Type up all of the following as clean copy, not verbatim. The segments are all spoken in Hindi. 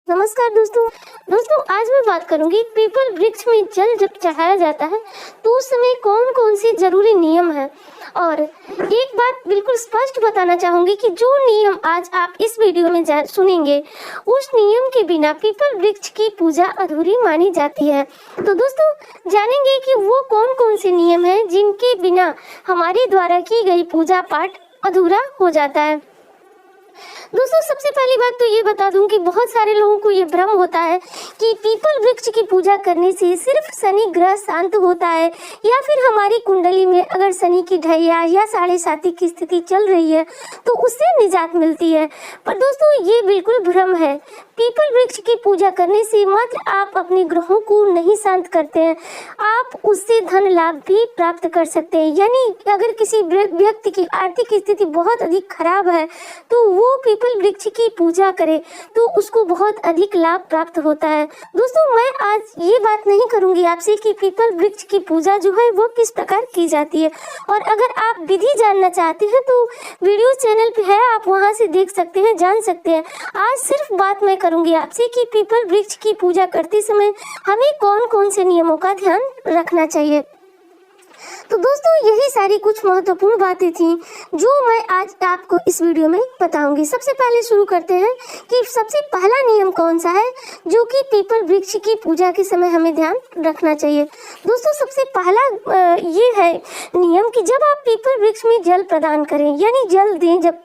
नमस्कार दोस्तों आज मैं बात करूंगी पीपल वृक्ष में जल जब चढ़ाया जाता है तो उस समय कौन कौन से जरूरी नियम है। और एक बात बिल्कुल स्पष्ट बताना चाहूंगी कि जो नियम आज आप इस वीडियो में सुनेंगे उस नियम के बिना पीपल वृक्ष की पूजा अधूरी मानी जाती है। तो दोस्तों जानेंगे कि वो कौन कौन से नियम हैं जिनके बिना हमारे द्वारा की गई पूजा पाठ अधूरा हो जाता है। दोस्तों सबसे पहली बात तो ये बता दूं कि बहुत सारे लोगों को ये भ्रम होता है कि पीपल वृक्ष की पूजा करने से सिर्फ शनि ग्रह शांत होता है या फिर हमारी कुंडली में अगर शनि की ढैया या 7.5 की स्थिति चल रही है तो उससे निजात मिलती है। पर दोस्तों ये बिल्कुल भ्रम है। पीपल वृक्ष की पूजा करने से मात्र आप अपने ग्रहों को नहीं शांत करते हैं, आप उससे धन लाभ भी प्राप्त कर सकते हैं। यानी अगर किसी व्यक्ति की आर्थिक स्थिति बहुत अधिक खराब है तो वो पीपल वृक्ष की पूजा करे तो उसको बहुत अधिक लाभ प्राप्त होता है। दोस्तों मैं आज ये बात नहीं करूंगी आपसे कि पीपल वृक्ष की पूजा जो है वो किस प्रकार की जाती है, और अगर आप विधि जानना चाहते हैं तो वीडियो चैनल पे है, आप वहां से देख सकते हैं, जान सकते हैं। आज सिर्फ बात मैं करूंगी आपसे कि पीपल वृक्ष की पूजा करते समय हमें कौन कौन से नियमों का ध्यान रखना चाहिए। तो दोस्तों यही सारी कुछ महत्वपूर्ण बातें थी जो मैं आज आपको इस वीडियो में बताऊंगी। सबसे पहले शुरू करते हैं कि सबसे पहला नियम कौन सा है जो कि पीपल वृक्ष की पूजा के समय हमें ध्यान रखना चाहिए। दोस्तों सबसे पहला ये है नियम कि जब आप पीपल वृक्ष में जल प्रदान करें यानी जल दें जब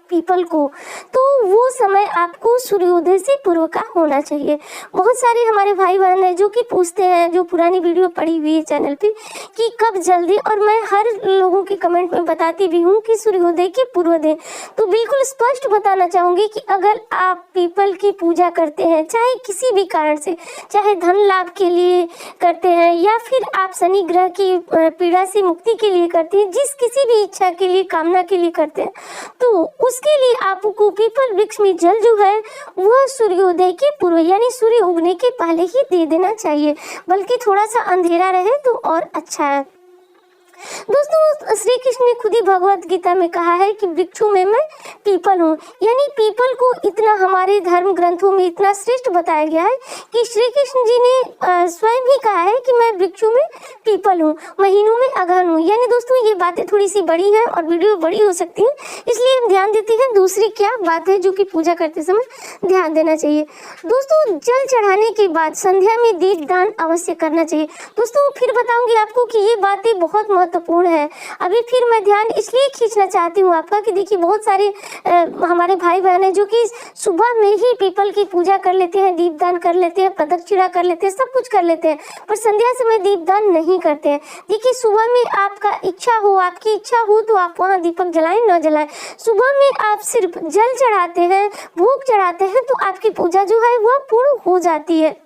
पीपल को, तो वो समय आपको सूर्योदय से पूर्व का होना चाहिए। बहुत सारे हमारे भाई बहन हैं जो कि पूछते हैं, जो पुरानी वीडियो पड़ी हुई है चैनल पे, कि कब जल दें, और मैं हर लोगों के कमेंट में बताती भी हूँ कि सूर्योदय के पूर्व दें। तो बिल्कुल स्पष्ट बताना चाहूँगी कि अगर आप पीपल की पूजा करते हैं, चाहे किसी भी कारण से, चाहे धन लाभ के लिए करते हैं या फिर आप शनि ग्रह की पीड़ा से मुक्ति के लिए करते हैं, जिस किसी भी इच्छा के लिए, कामना के लिए करते हैं, तो उसके लिए आपको पीपल वृक्ष में जल जो है वह सूर्योदय के पूर्व यानी सूर्य उगने के पहले ही दे देना चाहिए, बल्कि थोड़ा सा अंधेरा रहे तो और अच्छा है। दोस्तों श्री कृष्ण ने खुद ही भगवत गीता में कहा है कि वृक्षों में मैं पीपल हूँ, यानी पीपल को इतना हमारे धर्म ग्रंथों में इतना श्रेष्ठ बताया गया है कि श्री कृष्ण जी ने स्वयं ही कहा है कि मैं वृक्षों में पीपल हूँ, महीनों में अगहन हूँ। यानी दोस्तों ये बातें थोड़ी सी बड़ी हैं और वीडियो बड़ी हो सकती है, इसलिए हम ध्यान देते हैं। दूसरी क्या बात है जो कि पूजा करते समय ध्यान देना चाहिए। दोस्तों जल चढ़ाने के बाद संध्या में दीपदान अवश्य करना चाहिए। दोस्तों फिर बताऊंगी आपको कि ये बातें बहुत महत्वपूर्ण है। अभी फिर मैं ध्यान इसलिए खींचना चाहती हूँ आपका कि देखिए बहुत सारे हमारे भाई बहन हैं जो कि सुबह में ही पीपल की पूजा कर लेते हैं, दीपदान कर लेते हैं, प्रदक्षिणा कर लेते हैं, सब कुछ कर लेते हैं, पर संध्या समय दीपदान नहीं करते हैं। देखिए सुबह में आपका इच्छा हो, आपकी इच्छा हो तो आप वहाँ दीपक जलाएं, न जलाएं। सुबह में आप सिर्फ जल चढ़ाते हैं, भोग चढ़ाते हैं तो आपकी पूजा जो है वह पूर्ण हो जाती है।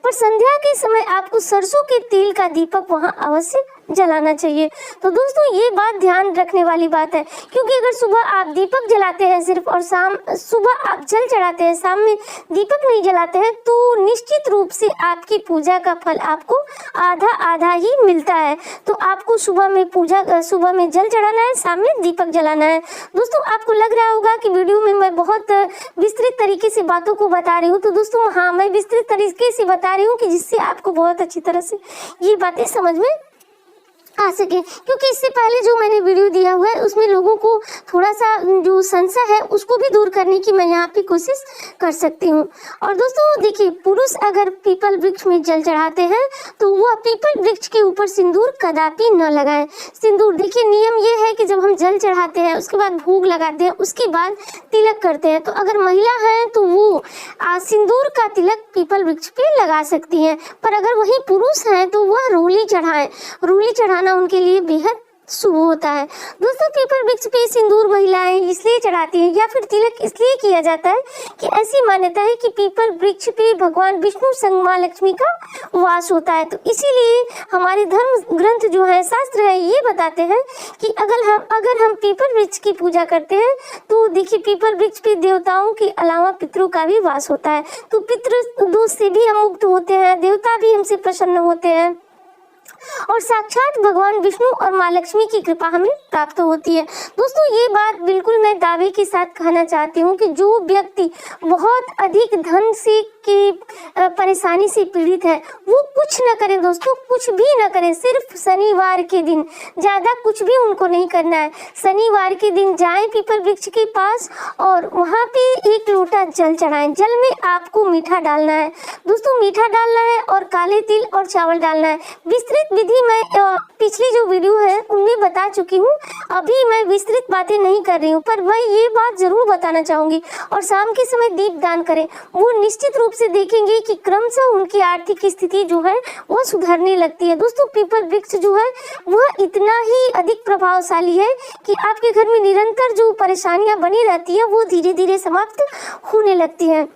पर संध्या के समय आपको सरसों के तेल का दीपक वहाँ अवश्य जलाना चाहिए। तो दोस्तों ये बात ध्यान रखने वाली बात है, क्योंकि अगर सुबह आप दीपक जलाते हैं सिर्फ और सुबह आप जल चढ़ाते हैं, शाम में दीपक नहीं जलाते हैं, तो निश्चित रूप से आपकी पूजा का फल आपको आधा आधा ही मिलता है। तो आपको सुबह में जल चढ़ाना है, शाम में दीपक जलाना है। दोस्तों आपको लग रहा होगा कि वीडियो में मैं बहुत विस्तृत तरीके से बातों को बता रही हूँ, तो दोस्तों हाँ मैं विस्तृत तरीके से बता रही हूँ कि जिससे आपको बहुत अच्छी तरह से ये बातें समझ में आ सके, क्योंकि इससे पहले जो मैंने वीडियो दिया हुआ है उसमें लोगों को थोड़ा सा जो संशय है उसको भी दूर करने की मैं यहाँ पे कोशिश कर सकती हूँ। और दोस्तों देखिए पुरुष अगर पीपल वृक्ष में जल चढ़ाते हैं तो वह पीपल वृक्ष के ऊपर सिंदूर कदापि न लगाएं। सिंदूर देखिए नियम ये है कि जब हम जल चढ़ाते हैं उसके बाद भोग लगाते हैं, उसके बाद तिलक करते हैं, तो अगर महिला है तो वो सिंदूर का तिलक पीपल वृक्ष पे लगा सकती हैं। पर अगर वही पुरुष हैं तो वह रोली चढ़ाएं। रोली चढ़ाना उनके लिए बेहद शुभ होता है। दोस्तों पीपल वृक्ष पे सिंदूर महिलाएं इसलिए चढ़ाती हैं या फिर तिलक इसलिए किया जाता है कि ऐसी मान्यता है कि पीपल वृक्ष पे भगवान विष्णु संग मां लक्ष्मी का वास होता है। तो इसीलिए हमारे धर्म ग्रंथ जो है, शास्त्र है, ये बताते हैं कि अगर हम पीपल वृक्ष की पूजा करते हैं तो देखिए पीपल वृक्ष पे देवताओं के अलावा पितरों का भी वास होता है, तो पितृ दोष से भी हम मुक्त होते हैं, देवता भी हमसे प्रसन्न होते हैं। और साक्षात भगवान विष्णु और माँ लक्ष्मी की कृपा हमें प्राप्त होती है। दोस्तों ये बात बिल्कुल मैं दावे के साथ कहना चाहती हूँ कि जो व्यक्ति बहुत अधिक धन से की परेशानी से पीड़ित है वो कुछ न करें दोस्तों, कुछ भी न करें। सिर्फ शनिवार के दिन, ज़्यादा कुछ भी उनको नहीं करना है। शनिवार के दिन जाएं पीपल वृक्ष के पास और वहाँ पे एक लोटा जल चढ़ाएं। जल में आपको मीठा डालना है दोस्तों, मीठा डालना है और काले तिल और चावल डालना है। विस्तृत विधि मैं पिछली जो वीडियो है उनमें बता चुकी हूँ, अभी मैं विस्तृत बातें नहीं कर रही हूँ, पर मैं ये बात जरूर बताना चाहूँगी। और शाम के समय दीप दान करें, वो निश्चित रूप से देखेंगे कि क्रमशः उनकी आर्थिक स्थिति जो है वह सुधरने लगती है। दोस्तों पीपल वृक्ष जो है वह इतना ही अधिक प्रभावशाली है कि आपके घर में निरंतर जो परेशानियां बनी रहती है वो धीरे धीरे समाप्त होने लगती हैं।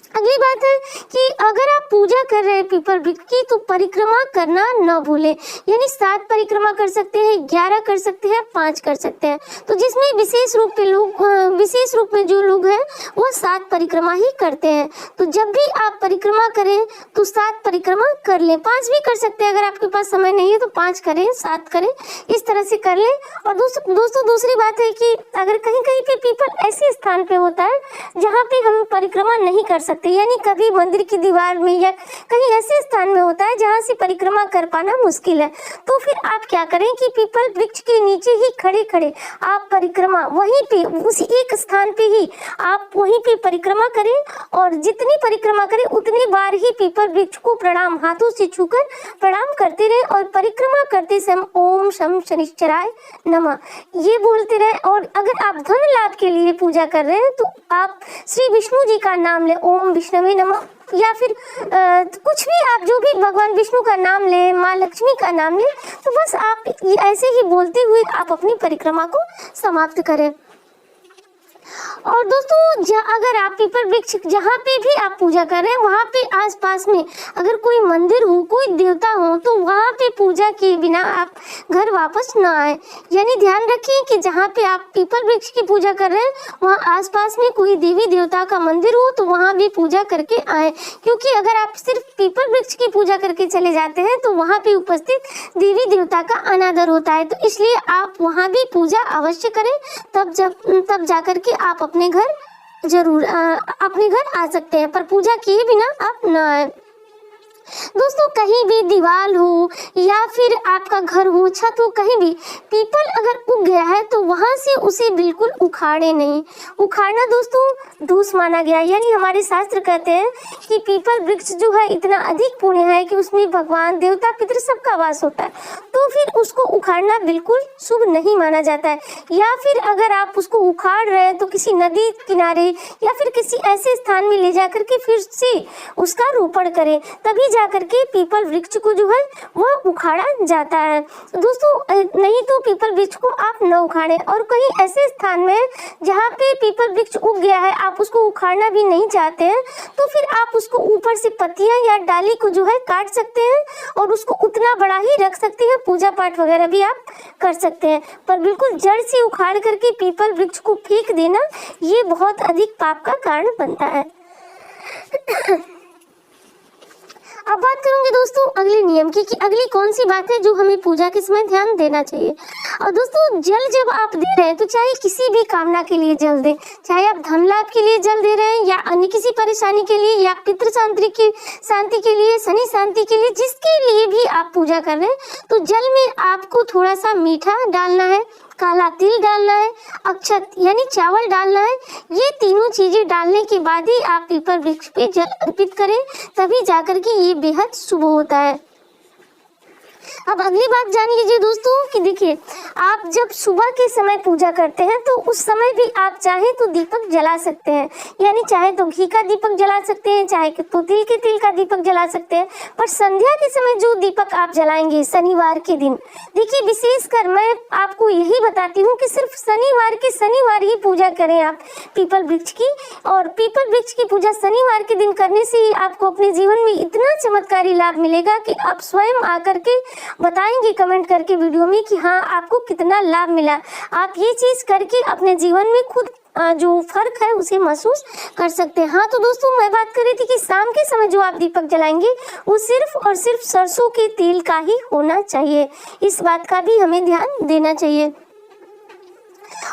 अगली बात है कि अगर आप पूजा कर रहे हैं पीपल वृक्ष की तो परिक्रमा करना न भूलें। यानी 7 परिक्रमा कर सकते हैं, 11 कर सकते हैं, 5 कर सकते हैं। तो जिसमें विशेष रूप में जो लोग हैं वो 7 परिक्रमा ही करते हैं। तो जब भी आप परिक्रमा करें तो 7 परिक्रमा कर लें। 5 भी कर सकते हैं, अगर आपके पास समय नहीं है तो 5 करें, 7 करें, इस तरह से कर लें। और दोस्तों दूसरी बात है कि अगर कहीं कहीं पे पीपल ऐसे स्थान पे होता है जहाँ पे हम परिक्रमा नहीं कर सकते, यानी कभी मंदिर की दीवार में या कहीं ऐसे स्थान में होता है जहाँ से परिक्रमा कर पाना मुश्किल है, तो फिर आप क्या करें कि पीपल वृक्ष के नीचे ही खड़े खड़े आप परिक्रमा वहीं पे उसी एक स्थान पे ही आप वहीं पे परिक्रमा करें और जितनी परिक्रमा करें उतनी बार ही पीपल वृक्ष को प्रणाम, हाथों से छूकर प्रणाम करते रहे और परिक्रमा करते समय ओम शम शनिश्चराय नमः ये बोलते रहे। और अगर आप धन लाभ के लिए पूजा कर रहे हैं तो आप श्री विष्णु जी का नाम लें, ओम विष्णवे नमः, या फिर कुछ भी आप जो भी भगवान विष्णु का नाम लें, माँ लक्ष्मी का नाम लें, तो बस आप ऐसे ही बोलते हुए आप अपनी परिक्रमा को समाप्त करें। और दोस्तों अगर आप पीपल वृक्ष जहाँ पे भी आप पूजा कर रहे हैं वहाँ पे आसपास में अगर कोई मंदिर हो, कोई देवता हो, तो वहाँ पे पूजा किए बिना आप घर वापस ना आए। यानी ध्यान रखिए कि जहाँ पे आप पीपल वृक्ष की पूजा कर रहे हैं वहाँ आसपास में कोई देवी देवता का मंदिर हो तो वहाँ भी पूजा करके आए, क्योंकि अगर आप सिर्फ पीपल वृक्ष की पूजा करके चले जाते हैं तो वहाँ पे उपस्थित देवी देवता का अनादर होता है। तो इसलिए आप वहाँ भी पूजा अवश्य करें, तब जाकर के आप अपने घर आ सकते हैं, पर पूजा किए बिना आप न आए। दोस्तों कहीं भी दीवार हो या फिर आपका घर हो, छत हो, कहीं भी पीपल अगर उग गया है तो वहां से उसे बिल्कुल उखाड़े नहीं। उखाड़ना दोस्तों दोष माना गया, यानी हमारे शास्त्र कहते हैं कि पीपल वृक्ष जो है इतना अधिक पुण्य है कि उसमें भगवान देवता पितृ सबका वास होता है, तो फिर उसको उखाड़ना बिल्कुल शुभ नहीं माना जाता है। या फिर अगर आप उसको उखाड़ रहे हैं तो किसी नदी किनारे या फिर किसी ऐसे स्थान में ले जाकर के फिर से उसका रोपण करें, तभी जाकर के पीपल वृक्ष को जो है वह उखाड़ा जाता है। दोस्तों नहीं तो पीपल वृक्ष को आप न उखाड़ें। और कहीं ऐसे स्थान में जहाँ पे पीपल वृक्ष उग गया है आप उसको उखाड़ना भी नहीं चाहते हैं तो फिर आप उसको ऊपर से पत्तियां या डाली को जो है काट सकते हैं और उसको उतना बड़ा ही रख सकते हैं, पूजा पाठ वगैरह भी आप कर सकते हैं। पर बिल्कुल जड़ से उखाड़ करके पीपल वृक्ष को फेंक देना ये बहुत अधिक पाप का कारण बनता है। अब बात करूंगी दोस्तों अगले नियम की कि अगली कौन सी बात है जो हमें पूजा के समय ध्यान देना चाहिए। और दोस्तों जल जब आप दे रहे हैं तो चाहे किसी भी कामना के लिए जल दें, चाहे आप धन लाभ के लिए जल दे रहे हैं या अन्य किसी परेशानी के लिए या पितृ शांति के लिए, शनि शांति के लिए, जिसके लिए भी आप पूजा कर रहे हैं, तो जल में आपको थोड़ा सा मीठा डालना है, काला तिल डालना है, अक्षत यानी चावल डालना है। ये तीनों चीजें डालने के बाद ही आप पीपल वृक्ष पे जल अर्पित करें, तभी जाकर के ये बेहद शुभ होता है। अब अगली बात जान लीजिए दोस्तों कि देखिए आप जब सुबह के समय पूजा करते हैं तो उस समय भी आप चाहें तो दीपक जला सकते हैं, यानी चाहे तो घी का दीपक जला सकते हैं, चाहे तो तिल का दीपक जला सकते हैं। पर संध्या के समय जो दीपक आप जलाएंगे शनिवार के दिन, देखिए विशेषकर मैं आपको यही बताती हूँ कि सिर्फ शनिवार ही पूजा करें आप पीपल वृक्ष की। और पीपल वृक्ष की पूजा शनिवार के दिन करने से ही आपको अपने जीवन में इतना चमत्कारी लाभ मिलेगा कि आप स्वयं आकर के बताएंगे कमेंट करके वीडियो में कि हाँ आपको कितना लाभ मिला। आप ये चीज करके अपने जीवन में खुद जो फर्क है उसे महसूस कर सकते हैं। हाँ तो दोस्तों, मैं बात कर रही थी कि शाम के समय जो आप दीपक जलाएंगे वो सिर्फ और सिर्फ सरसों के तेल का ही होना चाहिए। इस बात का भी हमें ध्यान देना चाहिए।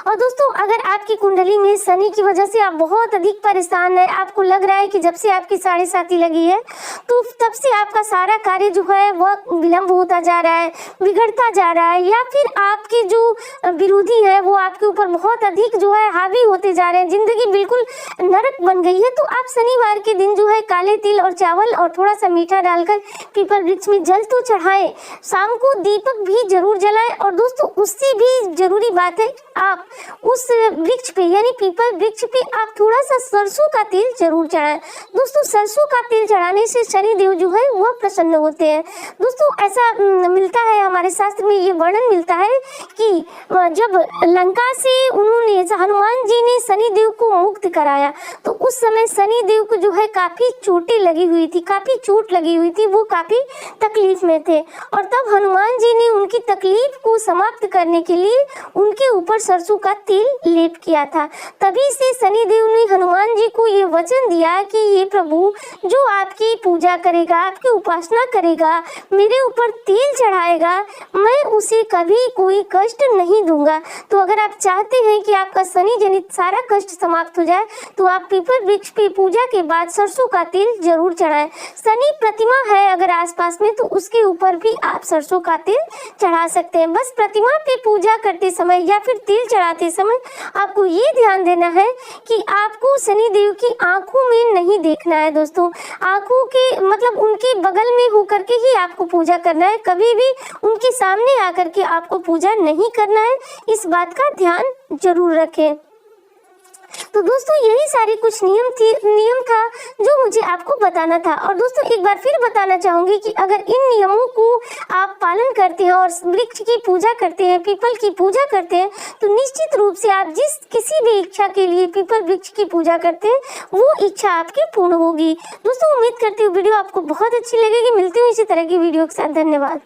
और दोस्तों, अगर आपकी कुंडली में शनि की वजह से आप बहुत अधिक परेशान हैं, आपको लग रहा है कि जब से आपकी 7.5 लगी है तो तब से आपका सारा कार्य जो है वह विलंब होता जा रहा है, बिगड़ता जा रहा है, या फिर आपके जो विरोधी है वो आपके ऊपर बहुत अधिक जो है हावी होते जा रहे हैं, जिंदगी बिल्कुल नरक बन गई है, तो आप शनिवार के दिन जो है काले तिल और चावल और थोड़ा सा मीठा डालकर पीपल वृक्ष में जल तो चढ़ाएं, शाम को दीपक भी जरूर जलाएं। और दोस्तों, उससे भी जरूरी बात है, आप उस वृक्ष पे यानी पीपल वृक्ष पे आप थोड़ा सा सरसों का तेल जरूर चढ़ाएं। दोस्तों, सरसों का तेल चढ़ाने से शनि देव जो है वह प्रसन्न होते हैं। दोस्तों, ऐसा मिलता है, हमारे शास्त्र में ये वर्णन मिलता है कि जब लंका से उन्होंने हनुमान जी ने शनि देव को मुक्त कराया तो उस समय शनि देव को जो है काफी चोटें लगी हुई थी, काफी चोट लगी हुई थी, वो काफी तकलीफ में थे, और तब हनुमान जी ने उनकी तकलीफ को समाप्त करने के लिए उनके ऊपर सरसों का तेल लेप किया था। तभी से शनि देव ने हनुमान जी को ये वचन दिया कि ये प्रभु जो आपकी पूजा करेगा, आपकी उपासना करेगा, मेरे ऊपर तेल चढ़ाएगा, मैं उसे कभी कोई कष्ट नहीं दूंगा। तो अगर आप चाहते हैं कि आपका शनि जनित सारा कष्ट समाप्त हो जाए तो आप पीपल वृक्ष पे पूजा के बाद सरसों का तेल जरूर चढ़ाएं। शनि प्रतिमा है अगर आसपास में तो उसके ऊपर भी आप सरसों का तेल चढ़ा सकते हैं। बस प्रतिमा पे पूजा करते समय या फिर तेल चढ़ाते समय आपको ये ध्यान देना है कि आपको शनि देव की आंखों में नहीं देखना है। दोस्तों, आंखों के मतलब उनके बगल में होकर के ही आपको पूजा करना है, कभी भी उनके सामने आकर के आपको पूजा नहीं करना है। इस बात का ध्यान जरूर रखें। तो दोस्तों, यही सारी कुछ नियम था जो मुझे आपको बताना था। और दोस्तों, एक बार फिर बताना चाहूंगी कि अगर इन नियमों को आप पालन करते हैं और वृक्ष की पूजा करते हैं, पीपल की पूजा करते हैं, तो निश्चित रूप से आप जिस किसी भी इच्छा के लिए पीपल वृक्ष की पूजा करते हैं वो इच्छा आपकी पूर्ण होगी। दोस्तों, उम्मीद करती हूँ वीडियो आपको बहुत अच्छी लगेगी। मिलती हूँ इसी तरह की वीडियो के साथ। धन्यवाद।